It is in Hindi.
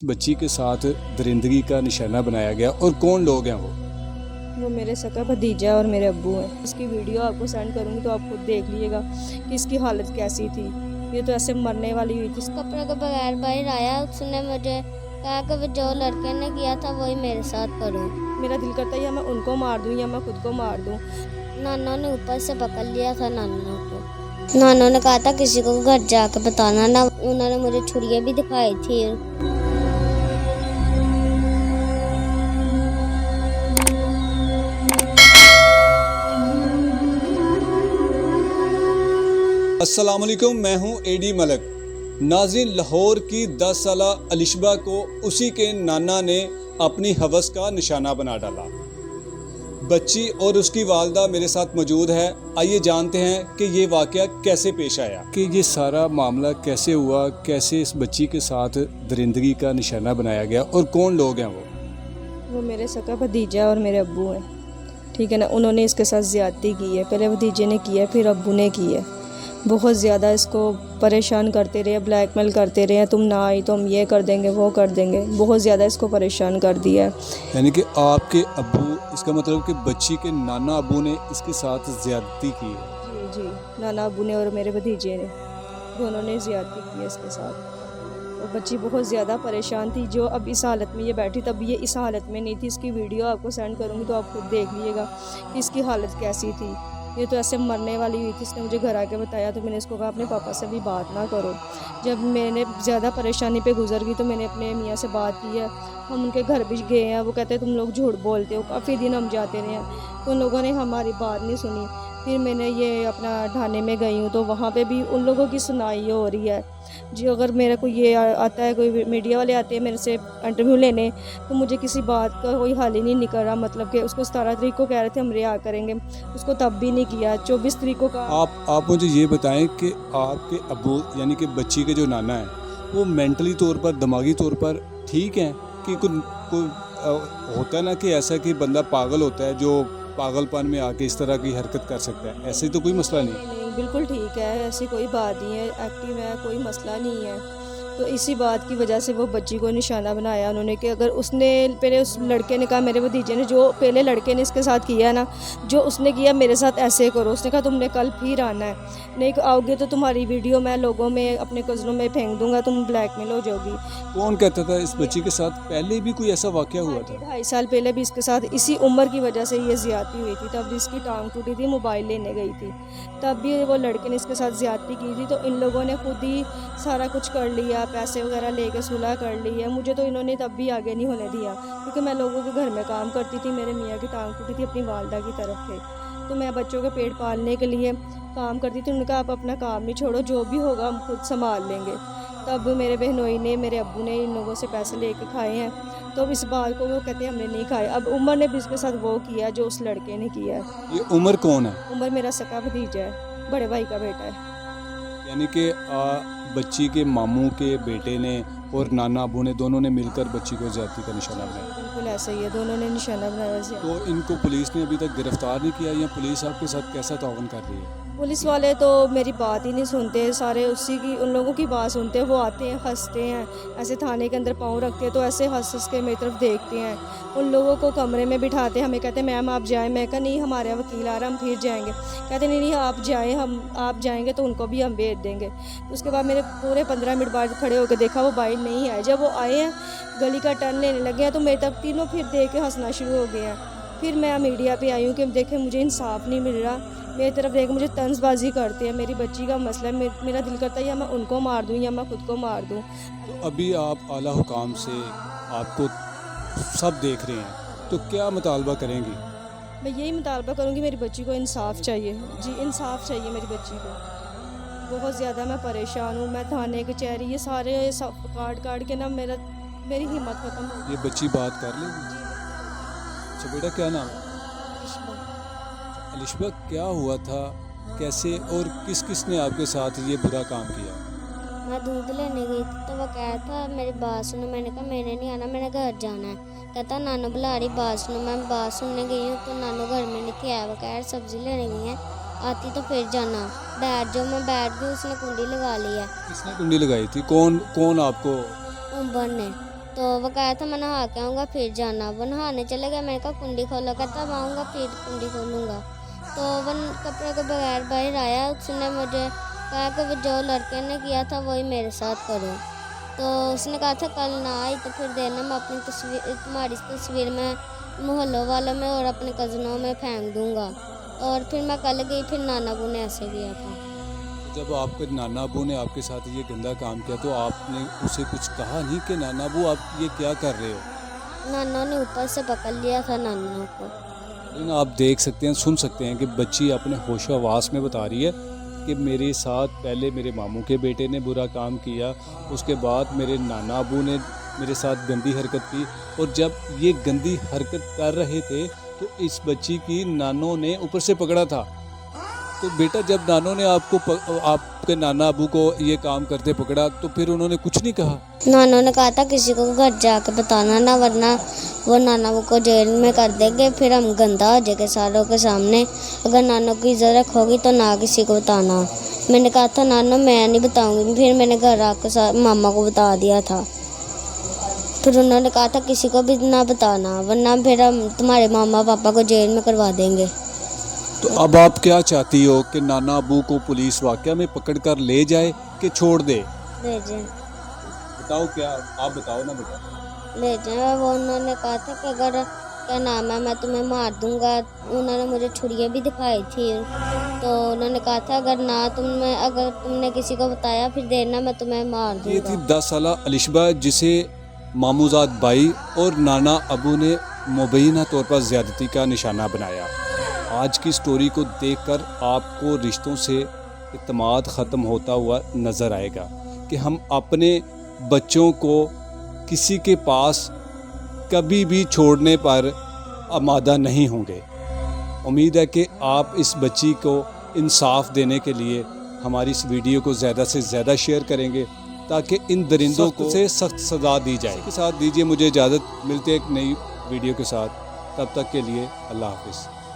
बच्ची के साथ दरिंदगी का निशाना बनाया गया और कौन लोग हैं वो मेरे सका भतीजा और मेरे अब्बू हैं। इसकी वीडियो आपको सेंड करूँगी तो आप खुद देख लीजिएगा कि इसकी हालत कैसी थी। ये तो ऐसे मरने वाली हुई थी। कपड़े के बगैर बाहर आया, उसने मुझे कहा कि जो लड़के ने किया था वही मेरे साथ करो। मेरा दिल करता है या मैं उनको मार दूँ या मैं खुद को मार दूँ। नाना ने ऊपर से पकड़ लिया था नाना को। नाना ने कहा था किसी को घर जाके बताना ना। उन्होंने मुझे छुरियाँ भी दिखाई थी। अस्सलाम वालेकुम, मैं हूं एडी मलक। नाज़रीन, लाहौर की 10 साला अलिशबा को उसी के नाना ने अपनी हवस का निशाना बना डाला। बच्ची और उसकी वालदा मेरे साथ मौजूद है। आइए जानते हैं कि ये वाक़या कैसे पेश आया, कि ये सारा मामला कैसे हुआ, कैसे इस बच्ची के साथ दरिंदगी का निशाना बनाया गया और कौन लोग हैं वो मेरे सका भतीजा और मेरे अब्बू हैं, ठीक है ना। उन्होंने इसके साथ ज़्यादती की है। पहले भतीजे ने की है, फिर अब्बू ने की है। बहुत ज़्यादा इसको परेशान करते रहे, ब्लैकमेल करते रहे, तुम ना आई तो हम ये कर देंगे वो कर देंगे। बहुत ज़्यादा इसको परेशान कर दिया है। यानी कि आपके अब्बू, इसका मतलब कि बच्ची के नाना अब्बू ने इसके साथ ज़्यादती की है। जी, नाना अब्बू ने और मेरे भतीजे ने, दोनों ने ज़्यादती की है इसके साथ। और बच्ची बहुत ज़्यादा परेशान थी। जो अब इस हालत में ये बैठी, तब ये इस हालत में नहीं थी। इसकी वीडियो आपको सेंड करूँगी तो आप खुद देख लीजिएगा कि इसकी हालत कैसी थी। ये तो ऐसे मरने वाली हुई थी। इसने मुझे घर आके बताया तो मैंने इसको कहा अपने पापा से भी बात ना करो। जब मैंने ज़्यादा परेशानी पे गुजर गई तो मैंने अपने मियाँ से बात की है। हम उनके घर भी गए हैं। वो कहते हैं तुम लोग झूठ बोलते हो। काफ़ी दिन हम जाते रहे हैं तो उन लोगों ने हमारी बात नहीं सुनी। फिर मैंने ये अपना ढाने में गई हूँ तो वहाँ पे भी उन लोगों की सुनाई हो रही है। जो अगर मेरे को ये आता है, कोई मीडिया वाले आते हैं मेरे से इंटरव्यू लेने, तो मुझे किसी बात का कोई हल ही नहीं निकल रहा। मतलब कि उसको 17 तारीख को कह रहे थे हम रिहा करेंगे, उसको तब भी नहीं किया। 24 तारीख को कहा। आप मुझे ये बताएं कि आपके अब्बू यानी कि बच्ची के जो नाना हैं वो मेंटली तौर पर, दिमागी तौर पर ठीक हैं कि कोई होता है ना कि ऐसा कि बंदा पागल होता है जो पागलपन में आके इस तरह की हरकत कर सकता है, ऐसे तो कोई मसला नहीं? नहीं, बिल्कुल ठीक है। ऐसी कोई बात नहीं है। एक्टिव है, कोई मसला नहीं है। तो इसी बात की वजह से वो बच्ची को निशाना बनाया उन्होंने कि अगर उसने पहले, उस लड़के ने कहा, मेरे भतीजे ने, जो पहले लड़के ने इसके साथ किया ना, जो उसने किया मेरे साथ ऐसे करो। उसने कहा तुमने कल फिर आना है, नहीं आओगे तो तुम्हारी वीडियो मैं लोगों में, अपने कज़नों में फेंक दूंगा, तुम ब्लैकमेल हो जाओगी। कौन कहता था इस बच्ची के साथ पहले भी कोई ऐसा वाक़या हुआ था? 2.5 साल पहले भी इसके साथ इसी उम्र की वजह से ये ज़्यादती हुई थी। तब भी इसकी टांग टूटी थी, मोबाइल लेने गई थी, तब भी वो लड़के ने इसके साथ ज़्यादती की थी। तो इन लोगों ने खुद ही सारा कुछ कर लिया, पैसे वगैरह लेके सुलह कर ली है। मुझे तो इन्होंने तब भी आगे नहीं होने दिया क्योंकि मैं लोगों के घर में काम करती थी। मेरे मियाँ की टांग टूटी थी, अपनी वालदा की तरफ थे, तो मैं बच्चों के पेट पालने के लिए काम करती थी। उन्होंने कहा आप अपना काम नहीं छोड़ो, जो भी होगा हम खुद संभाल लेंगे। तब मेरे बहनोई ने, मेरे अब्बू ने इन लोगों से पैसे लेके खाए हैं। तो अब इस बात को वो कहते हैं हमने नहीं खाए। अब उमर ने भी इसके साथ वो किया जो उस लड़के ने किया है। ये उमर कौन है? उमर मेरा सका भतीजा है, बड़े भाई का बेटा है। यानी कि बच्ची के मामू के बेटे ने और नाना अबू ने, दोनों ने मिलकर बच्ची को ज़्यादती का निशाना बनाया। बिल्कुल ऐसा ही है, दोनों ने निशाना बनाया। तो इनको पुलिस ने अभी तक गिरफ्तार नहीं किया, या पुलिस आपके साथ कैसा ताउन कर रही है? पुलिस वाले तो मेरी बात ही नहीं सुनते, सारे उसी की, उन लोगों की बात सुनते हैं। वो आते हैं, हंसते हैं, ऐसे थाने के अंदर पाँव रखते हैं तो ऐसे हंस हंस के मेरी तरफ देखते हैं। उन लोगों को कमरे में बिठाते, हमें कहते हैं मैम आप जाएं। मैं कहा नहीं, हमारे वकील आ रहा, हम फिर जाएंगे। कहते नहीं आप जाएं, आप जाएंगे तो उनको भी हम भेज देंगे। तो उसके बाद मेरे पूरे 15 मिनट बाद खड़े होकर देखा, वो बाइट नहीं आए। जब वो आए हैं, गली का टर्न लेने लगे हैं, तो मेरे तब तीनों फिर देख के हंसना शुरू हो गए हैं। फिर मैं मीडिया पे आई हूँ कि देखें मुझे इंसाफ नहीं मिल रहा, मेरी तरफ देख मुझे तंजबाजी करते हैं। मेरी बच्ची का मसला है, मेरा दिल करता है या मैं उनको मार दूँ या मैं खुद को मार दूँ। तो अभी आप आला हुकाम से, आपको सब देख रहे हैं, तो क्या मुतालबा करेंगी? मैं यही मुतालबा करूँगी, मेरी बच्ची को इंसाफ चाहिए जी, इंसाफ चाहिए मेरी बच्ची को। बहुत ज़्यादा मैं परेशान हूँ। मैं थाने कचहरी ये सारे सब काट के ना मेरी हिम्मत ख़त्म हो गई। ये बच्ची बात कर लेगी? अच्छा बेटा, क्या नाम है? अलिशबा, क्या हुआ था, कैसे और किस किस ने आपके साथ ये बुरा काम किया? मैं दूध लेने गई थी तो वो कह था मेरी बात सुनो। मैंने कहा मैंने नहीं आना, मैंने घर जाना है। कहता नानो बुला रही, बात सुनो। मैं बात सुनने गई हूँ तो नानो घर में नहीं थे आया। वो कह रहे सब्जी लेने गई है, आती तो फिर जाना। मैं बैठ गई, उसने कुंडी लगा ली है। किसने कुंडी लगाई थी? कौन आपको? उमर ने। तो वो कहा था मैं नहा के आऊँगा फिर जाना। वो नहाने चले गया, मैंने कहा कुंडी खोलो, कहता अब आऊँगा फिर कुंडी खोलूँगा। तो वो कपड़े के बगैर बाहर आया, उसने मुझे कहा कि वो जो लड़के ने किया था वही मेरे साथ करो। तो उसने कहा था कल ना आई तो फिर देना मैं अपनी तस्वीर, तुम्हारी तस्वीर में मोहल्लों वालों में और अपने कज़नों में फेंक दूँगा। और फिर मैं कल गई, फिर नाना अबू ने ऐसे किया था। जब आपके नाना अबू ने आपके साथ ये गंदा काम किया तो आपने उसे कुछ कहा नहीं कि नाना अबू आप ये क्या कर रहे हो? नाना ने ऊपर से पकड़ लिया था नाना को। लेकिन आप देख सकते हैं, सुन सकते हैं कि बच्ची अपने होशोहवास में बता रही है कि मेरे साथ पहले मेरे मामू के बेटे ने बुरा काम किया, उसके बाद मेरे नाना अबू ने मेरे साथ गंदी हरकत की, और जब ये गंदी हरकत कर रहे थे तो इस बच्ची की नानों ने ऊपर से पकड़ा था। तो बेटा जब नानों ने आपके नाना अबू को ये काम करते पकड़ा तो फिर उन्होंने कुछ नहीं कहा? नानों ने कहा था किसी को घर जाके बताना ना, वरना वो नाना को जेल में कर देंगे, फिर हम गंदा हो जाएंगे सारों के सामने। अगर नानों की इज्जत रखोगी तो ना किसी को बताना। मैंने कहा था नानों मैं नहीं बताऊंगी, फिर मैंने घर आकर मामा को बता दिया था। फिर उन्होंने कहा था किसी को भी ना बताना, वरना फिर हम तुम्हारे मामा पापा को जेल में करवा देंगे। तो अब आप क्या चाहती हो कि नाना अबू को पुलिस वाकया में पकड़ कर ले जाए कि छोड़ दे? ले जाए। बताओ क्या, आप बताओ ना बेटा। ले जाए। वो उन्होंने कहा था कि अगर क्या नाम है मैं तुम्हें मार दूंगा। उन्होंने मुझे छुरियाँ भी दिखाई थी। तो उन्होंने कहा था अगर तुमने किसी को बताया फिर देना मैं तुम्हें मार ये थी दूंगा। 10 साला अलिशबा जिसे मामूजाद बाई और नाना अबू ने मुबैना तौर पर ज़्यादती का निशाना बनाया। आज की स्टोरी को देखकर आपको रिश्तों से इत्मीनान ख़त्म होता हुआ नज़र आएगा कि हम अपने बच्चों को किसी के पास कभी भी छोड़ने पर आमादा नहीं होंगे। उम्मीद है कि आप इस बच्ची को इंसाफ देने के लिए हमारी इस वीडियो को ज़्यादा से ज़्यादा शेयर करेंगे ताकि इन दरिंदों को से सख्त सज़ा दी जाए। इसके साथ दीजिए मुझे इजाज़त, मिलते एक नई वीडियो के साथ, तब तक के लिए अल्लाह हाफ़िज़।